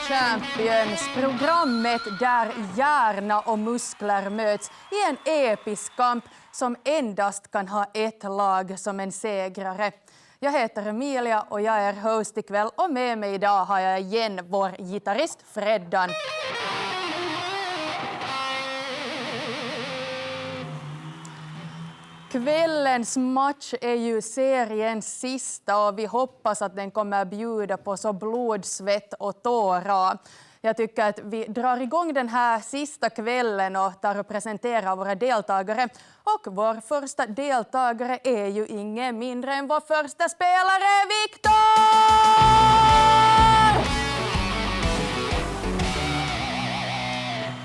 Champions, programmet där hjärna och muskler möts i en episk kamp som endast kan ha ett lag som en segrare. Jag heter Emilia och jag är host ikväll och med mig idag har jag igen vår gitarrist Freddan. Kvällens match är ju seriens sista och vi hoppas att den kommer att bjuda på så blod, svett och tårar. Jag tycker att vi drar igång den här sista kvällen och tar och presenterar våra deltagare. Och vår första deltagare är ju ingen mindre än vår första spelare, Viktor!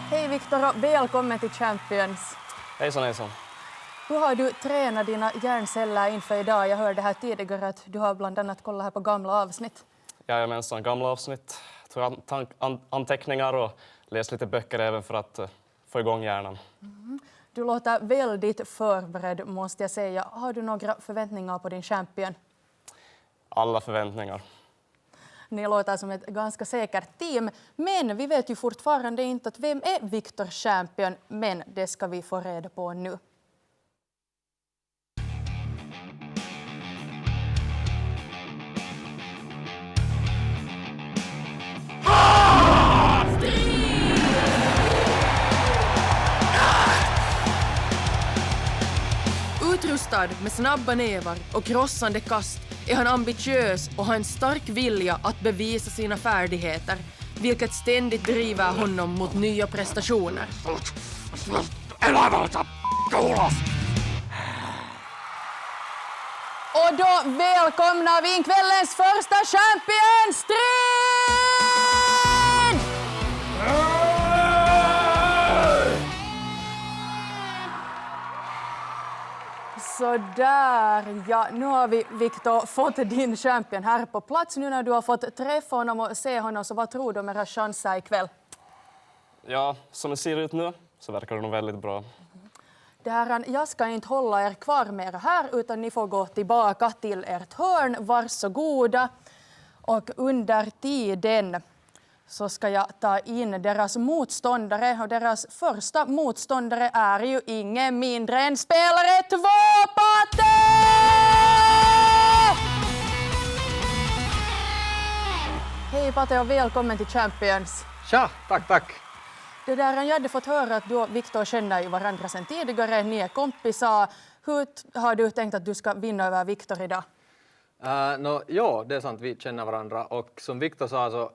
Hej Viktor och välkommen till Champions. Hejsan, hejsan. Hur har du tränat dina hjärnceller inför idag? Jag hörde här tidigare att du har bland annat kollat här på gamla avsnitt. Jajamensan, gamla avsnitt. Tog anteckningar och läst lite böcker även för att få igång hjärnan. Du låter väldigt förberedd måste jag säga. Har du några förväntningar på din champion? Alla förväntningar. Ni låter som ett ganska säkert team, men vi vet ju fortfarande inte att vem är Viktor champion, men det ska vi få reda på nu. Utrustad med snabba nävar och krossande kast är han ambitiös och har en stark vilja att bevisa sina färdigheter, vilket ständigt driver honom mot nya prestationer. Och då välkomnar vi in kvällens första champion-strid! Så där, ja, nu har vi Viktor fått din champion här på plats. Nu när du har fått träffa honom och se honom, så vad tror du om era chanser ikväll? Ja, som det ser ut nu så verkar det nog väldigt bra. Jag ska inte hålla er kvar mer här utan ni får gå tillbaka till ert hörn. Varsågoda. Och under tiden så ska jag ta in deras motståndare. Och deras första motståndare är ju ingen mindre än spelare 2, Pate! Hej Pate och välkommen till Champions. Tja, tack. Jag hade fått höra att du och Viktor känner ju varandra sedan tidigare. Ni är kompisar. Hur har du tänkt att du ska vinna över Viktor idag? Ja, det är sant. Vi känner varandra. Och som Viktor sa så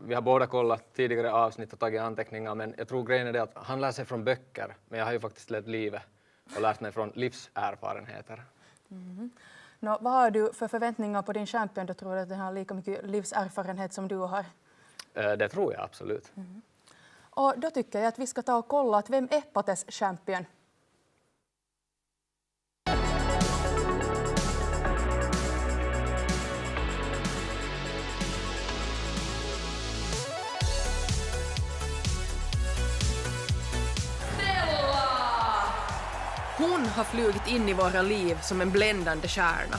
vi har båda kollat tidigare avsnitt och tagit anteckningar. Men jag tror grejen är det att han lär sig från böcker. Men jag har ju faktiskt levt livet och lärt mig från livserfarenheter. Vad har du för förväntningar på din champion? Du tror att den har lika mycket livserfarenhet som du har? Det tror jag absolut. Och då tycker jag att vi ska ta och kolla att vem är Pates champion. Hon har flugit in i våra liv som en bländande stjärna.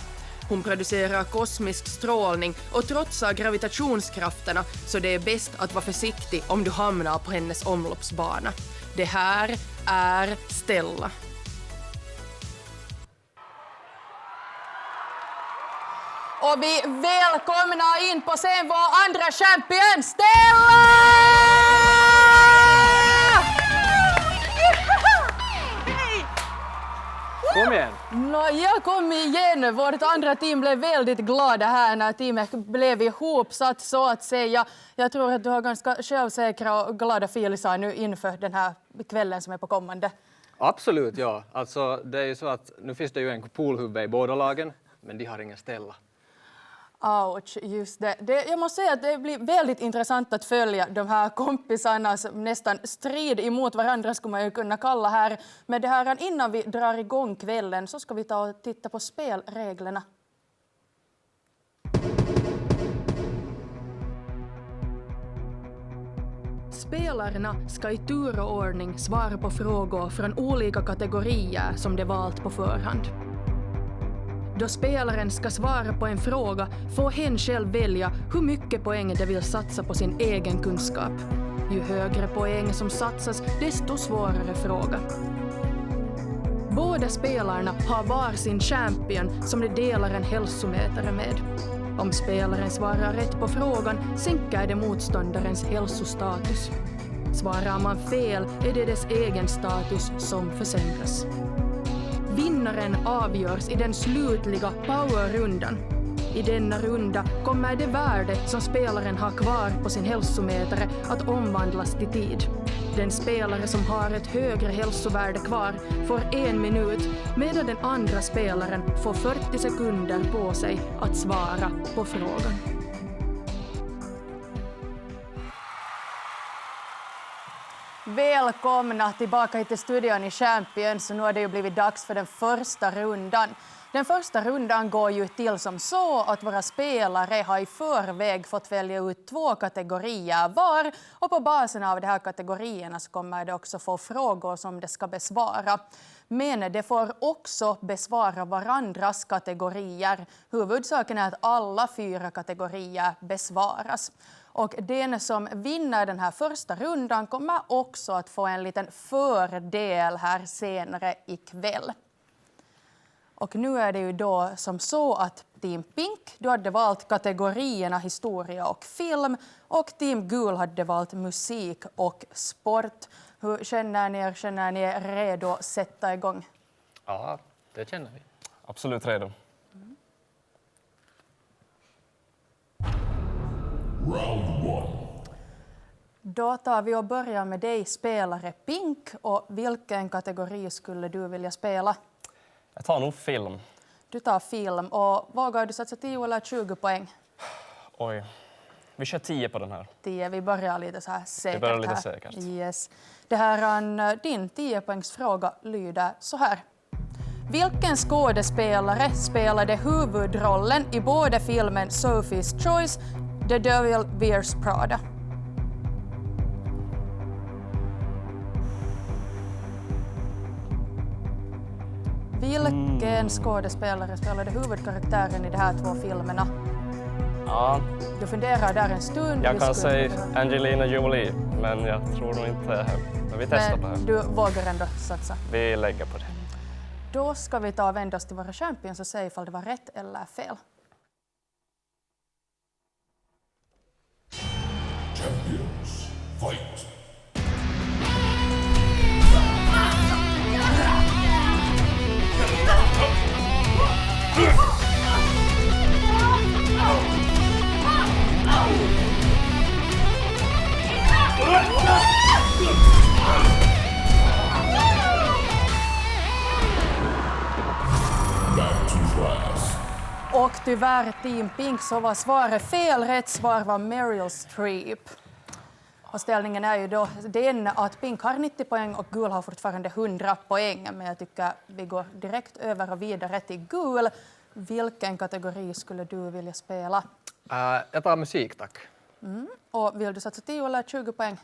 Hon producerar kosmisk strålning och trotsar gravitationskrafterna, så det är bäst att vara försiktig om du hamnar på hennes omloppsbana. Det här är Stella. Och vi välkomnar in på scen vår andra champion, Stella! Kom igen! Jag kom igen. Vårt andra team blev väldigt glada här när teamet blev ihopsatt så att säga. Jag tror att du har ganska självsäkra och glada filisar nu inför den här kvällen som är på kommande. Absolut, ja. Alltså, det är ju så att nu finns det ju en poolhubbe i båda lagen, men de har ingen Stella. Ouch, just det. Jag måste säga att det blir väldigt intressant att följa de här kompisarnas nästan strid emot varandra skulle man ju kunna kalla här. Men det här, innan vi drar igång kvällen så ska vi ta och titta på spelreglerna. Spelarna ska i tur och ordning svara på frågor från olika kategorier som de valt på förhand. Då spelaren ska svara på en fråga får hen själv välja hur mycket poäng de vill satsa på sin egen kunskap. Ju högre poäng som satsas, desto svårare fråga. Båda spelarna har var sin champion som de delar en hälsomätare med. Om spelaren svarar rätt på frågan sänker det motståndarens hälsostatus. Svarar man fel är det dess egen status som försämras. Vinnaren avgörs i den slutliga powerrundan. I denna runda kommer det värde som spelaren har kvar på sin hälsomätare att omvandlas till tid. Den spelare som har ett högre hälsovärde kvar får 1 minut, medan den andra spelaren får 40 sekunder på sig att svara på frågan. Välkomna tillbaka hit till studion i Champions. Nu har det ju blivit dags för den första rundan. Den första rundan går ju till som så att våra spelare har i förväg fått välja ut 2 kategorier var. Och på basen av de här kategorierna så kommer det också få frågor som det ska besvara. Men det får också besvara varandras kategorier. Huvudsaken är att alla 4 kategorier besvaras. Och den som vinner den här första rundan kommer också att få en liten fördel här senare ikväll. Och nu är det ju då som så att Team Pink, du hade valt kategorierna historia och film, och Team Gul hade valt musik och sport. Hur känner ni er? Känner ni er redo att sätta igång? Ja, det känner vi. Absolut redo. Round 1. Då tar vi och börjar med dig, spelare Pink. Och vilken kategori skulle du vilja spela? Jag tar nog film. Du tar film. Och vågar du satsa 10 eller 20 poäng? Oj. Vi kör 10 på den här. 10. Vi börjar lite så här säkert. Vi börjar lite här. säkert. Yes. Det här, din 10-poängsfråga lyder så här. Vilken skådespelare spelade huvudrollen i både filmen Sophie's Choice, The Devil Wears Prada? Vilken skådespelare spelade huvudkaraktären i de här 2 filmerna? Ja, Du funderar där en stund. jag Vi kan skulle- säga Angelina Jolie, men jag tror nog inte. Men vi testar på det. Men du vågar ändå satsa. Vi lägger på det. Då ska vi ta och vända oss till våra champions och säga ifall det var rätt eller fel. Champions, fight! Back to class. Och tyvärr, Team Pink, så var svaret fel. Rätt svar var Meryl Streep. Och ställningen är ju då den att Pink har 90 poäng och Gul har fortfarande 100 poäng. Men jag tycker vi går direkt över och vidare till Gul. Vilken kategori skulle du vilja spela? Jag tar musik, tack. Och vill du satsa 10 eller 20 poäng?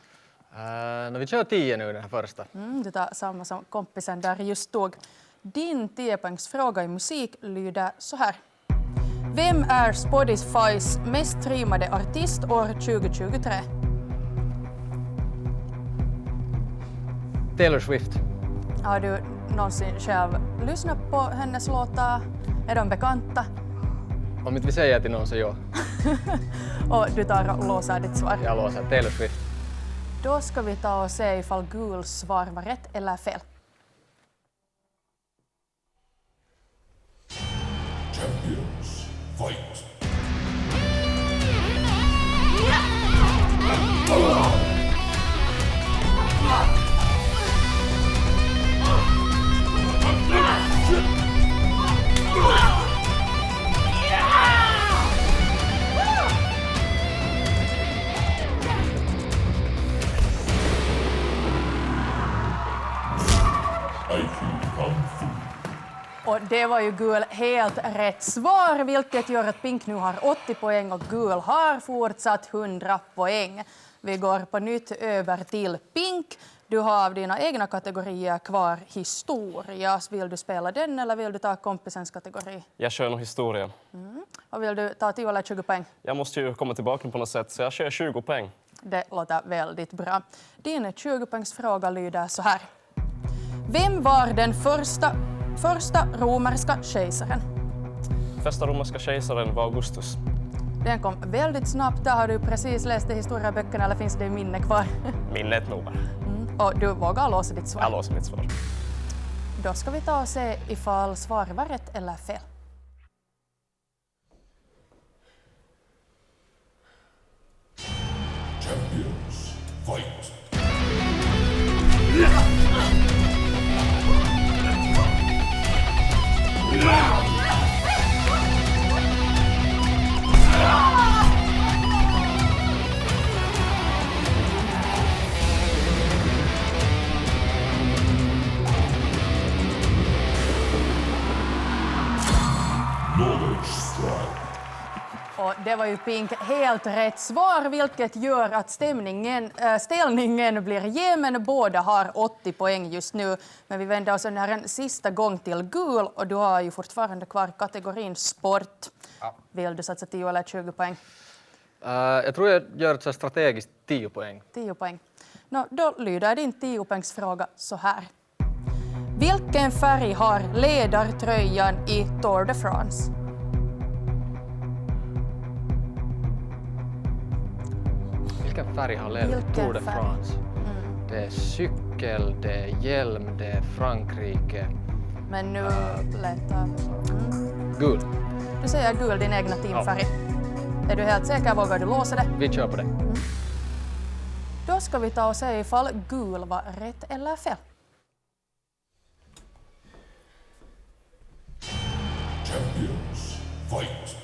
Vi kör 10 nu, den här första. Du tar samma som kompisen där just tog. Din 10-poängsfråga i musik lyder så här. Vem är Spotifys mest streamade artist år 2023? Taylor Swift. Har du någonsin själv lyssnat på hennes låtar? Är de bekanta? Om inte vi säger till någon så ja, Och du tar och låser ditt svar. jag låser Taylor Swift. Då ska vi ta och se ifall Guls svar var rätt eller fel. Champions, fight! Och det var ju Gul helt rätt svar, vilket gör att Pink nu har 80 poäng och Gul har fortsatt 100 poäng. Vi går på nytt över till Pink. Du har av dina egna kategorier kvar historia. Vill du spela den eller vill du ta kompisens kategori? Jag kör nog historien. Och vill du ta 10 eller 20 poäng? Jag måste ju komma tillbaka på något sätt, så jag kör 20 poäng. Det låter väldigt bra. Din 20-poängsfråga lyder så här. Vem var den första romerska kejsaren? Första romerska kejsaren var Augustus. Den kom väldigt snabbt. Där har du precis läst i historieböckerna eller finns det minne kvar? Minnet nog. Och du vågar låsa ditt svar. Jag låser mitt svar. Då ska vi ta och se ifall svaret var rätt eller fel. Champions, fight! Knowledge strike. Och det var ju Pink helt rätt svar, vilket gör att ställningen blir jämn. Båda har 80 poäng just nu. Men vi vänder oss en sista gång till gul och du har ju fortfarande kvar kategorin sport. Ja. Vill du satsa 10 eller 20 poäng? Jag tror jag gör ett så strategiskt 10 poäng. 10 poäng. Då lyder din 10-poängsfråga så här. Vilken färg har ledartröjan i Tour de France? Vilken färg har ledat Tour de France? Det är cykel, det är hjälm, det är Frankrike. Men nu letar Gul. du säger gul, din egna teamfärg. Är du helt säker? Vågar du låsa det? Vi kör på det. Då ska vi ta och se ifall gul var rätt eller fel. Champions, fight!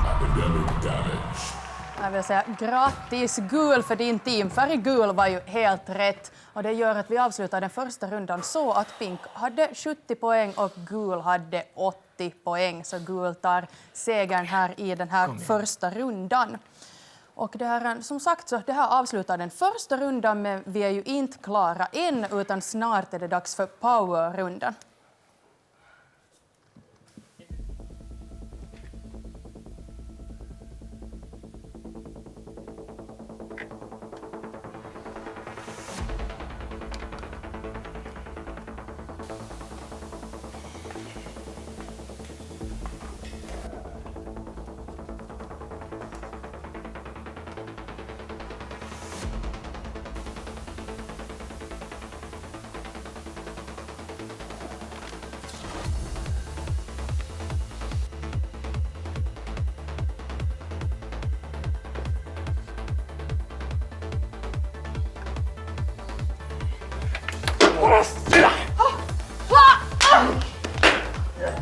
Academic damage. Jag vill säga grattis gul, för din teamfärg gul var ju helt rätt. Och det gör att vi avslutar den första rundan så att Pink hade 70 poäng och gul hade 80 poäng. Så gul tar segern här i den här första rundan. Och det här, som sagt, så det här avslutar den första rundan, men vi är ju inte klara än, utan snart är det dags för powerrundan.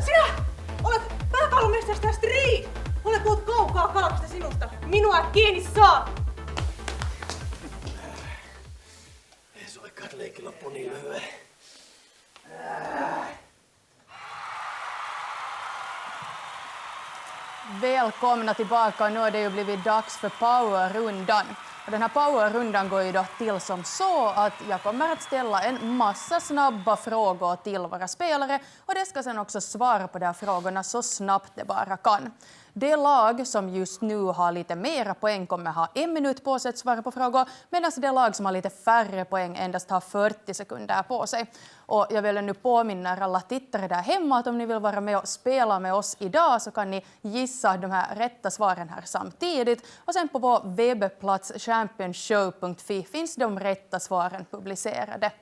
Sinä olet pääkalumestari Street! Olet puhut kaukaa kalasta sinusta. Minua kiinni saa! Ei se olekaan leikki loppu niin lyhyen. Välkomna tillbaka. Nu har det ju blivit dags för powerrundan. Och den här powerrundan går ju då till som så att jag kommer att ställa en massa snabba frågor till våra spelare och det ska sen också svara på de här frågorna så snabbt det bara kan. Det lag som just nu har lite mera poäng kommer ha 1 minut på sig att svara på frågor, medan det lag som har lite färre poäng endast har 40 sekunder på sig. Och jag vill nu påminna alla tittare där hemma att om ni vill vara med och spela med oss idag så kan ni gissa de här rätta svaren här samtidigt. Och sen på vår webbplats championshow.fi finns de rätta svaren publicerade.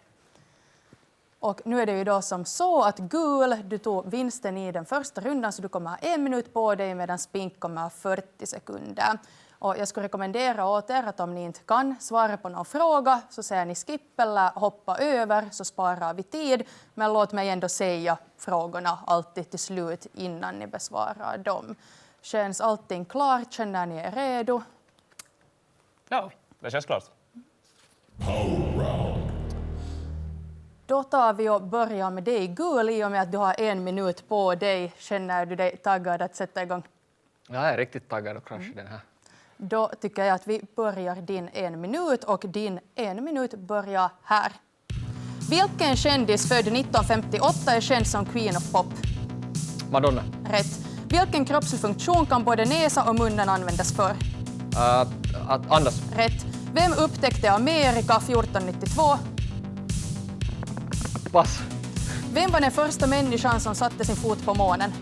Och nu är det ju då som så att gul, du tog vinsten i den första rundan så du kommer ha 1 minut på dig medan Pink kommer ha 40 sekunder. Och jag skulle rekommendera åt er att om ni inte kan svara på någon fråga så säger ni skip eller hoppa över så sparar vi tid. Men låt mig ändå säga frågorna alltid till slut innan ni besvarar dem. Känns allting klart? Känner ni er redo? Ja, det känns klart. Power round. Då tar vi och börjar med dig, Gul, i och med att du har 1 minut på dig. Känner du dig taggad att sätta igång? Jag är riktigt taggad och krascha den här. Då tycker jag att vi börjar din 1 minut och din 1 minut börjar här. Vilken kändis född 1958 är känd som Queen of Pop? Madonna. Rätt. Vilken kroppslig funktion kan både näsa och munnen användas för? Att andas. Rätt. Vem upptäckte Amerika 1492? Pass. Vem var den första människan som satte sin fot på månen?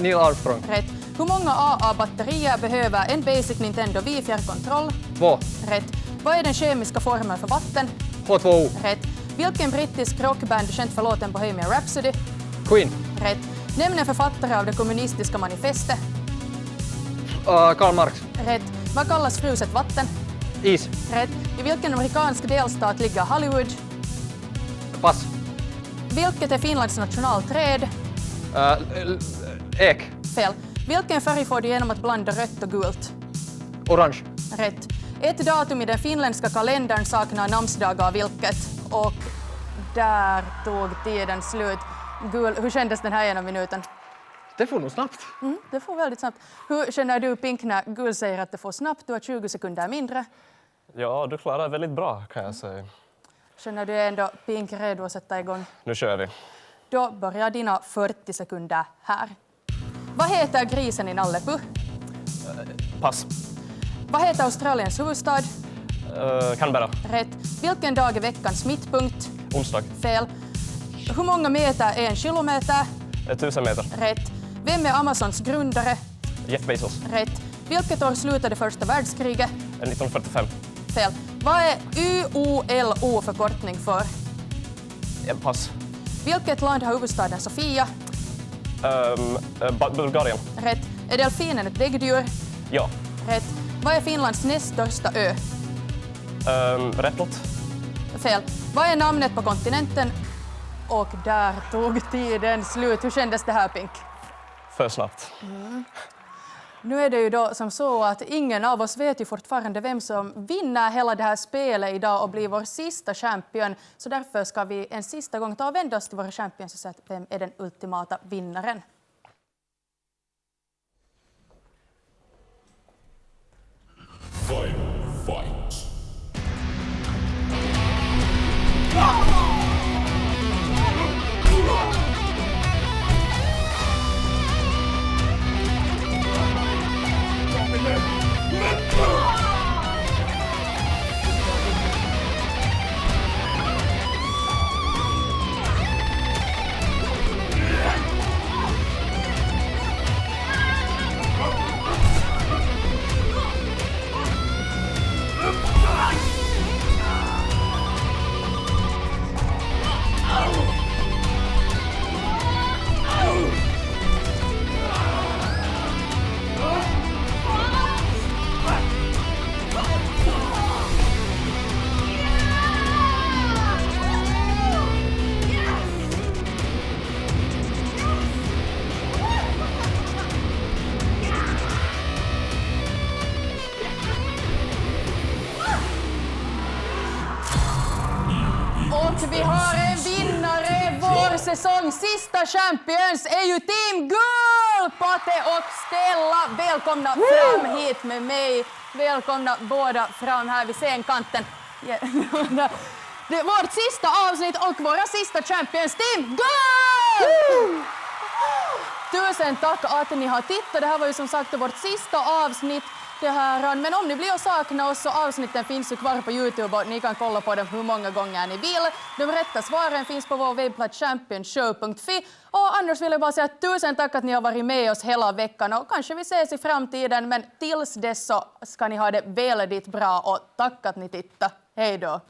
Neil Armstrong. Rätt. Hur många AA-batterier behöver en Basic Nintendo Wii-fjärrkontroll? 2. Rätt. Vad är den kemiska formeln för vatten? H2O. Rätt. Vilken brittisk rockband är känd för låten Bohemian Rhapsody? Queen. Rätt. Nämn en författare av det kommunistiska manifestet. Karl Marx. Rätt. Vad kallas fruset vatten? Is. Rätt. I vilken amerikansk delstat ligger Hollywood? Pass. Vilket är Finlands nationalträd? Ek. Fel. Vilken färg får du genom att blanda rött och gult? Orange. Rätt. Ett datum i den finländska kalendern saknar namnsdagar vilket? Och där tog tiden slut. Gul, hur kändes den här 1 minuten? Det får nog snabbt. Det får väldigt snabbt. Hur känner du, Pink, när Gul säger att det får snabbt? Du har 20 sekunder mindre. Ja, du klarar det väldigt bra kan jag säga. Känner du ändå, Pink, redo att sätta igång? Nu kör vi. Då börjar dina 40 sekunder här. Vad heter grisen i Nalle Puh? Pass. Vad heter Australiens huvudstad? Canberra. Rätt. Vilken dag är veckans mittpunkt? Onsdag. Fel. Hur många meter är en kilometer? 1000 meter. Rätt. Vem är Amazons grundare? Jeff Bezos. Rätt. Vilket år slutade första världskriget? 1945. Fel. Vad är UOLO förkortning för? Pass. Vilket land har huvudstaden Sofia? Bulgarien. Rätt. Är delfinen ett däggdjur? Ja. Rätt. Vad är Finlands näst största ö? Rättlott. Fel. Vad är namnet på kontinenten? Och där tog tiden slut. Hur kändes det här, Pink? För snabbt. Nu är det ju då som så att ingen av oss vet ju fortfarande vem som vinner hela det här spelet idag och blir vår sista champion. Så därför ska vi en sista gång ta och vända oss till våra champions och säga att vem är den ultimata vinnaren. Final fight. Och vi har en vinnare. Vår säsongs sista champions är ju Team Gul! Pate och Stella, välkomna fram hit med mig. Välkomna båda fram här vid scenkanten. Det är vårt sista avsnitt och våra sista champions, Team Gul! Tusen tack att ni har tittat. Det här var ju som sagt vårt sista avsnitt. Men om ni blir att sakna oss så avsnitten finns ju kvar på YouTube och ni kan kolla på dem hur många gånger ni vill. De rätta svaren finns på vår webbplats championshow.fi. Och annars vill jag bara säga tusen tack att ni har varit med oss hela veckan och kanske vi ses i framtiden, men tills dess så ska ni ha det väldigt bra och tack att ni tittar. Hej då!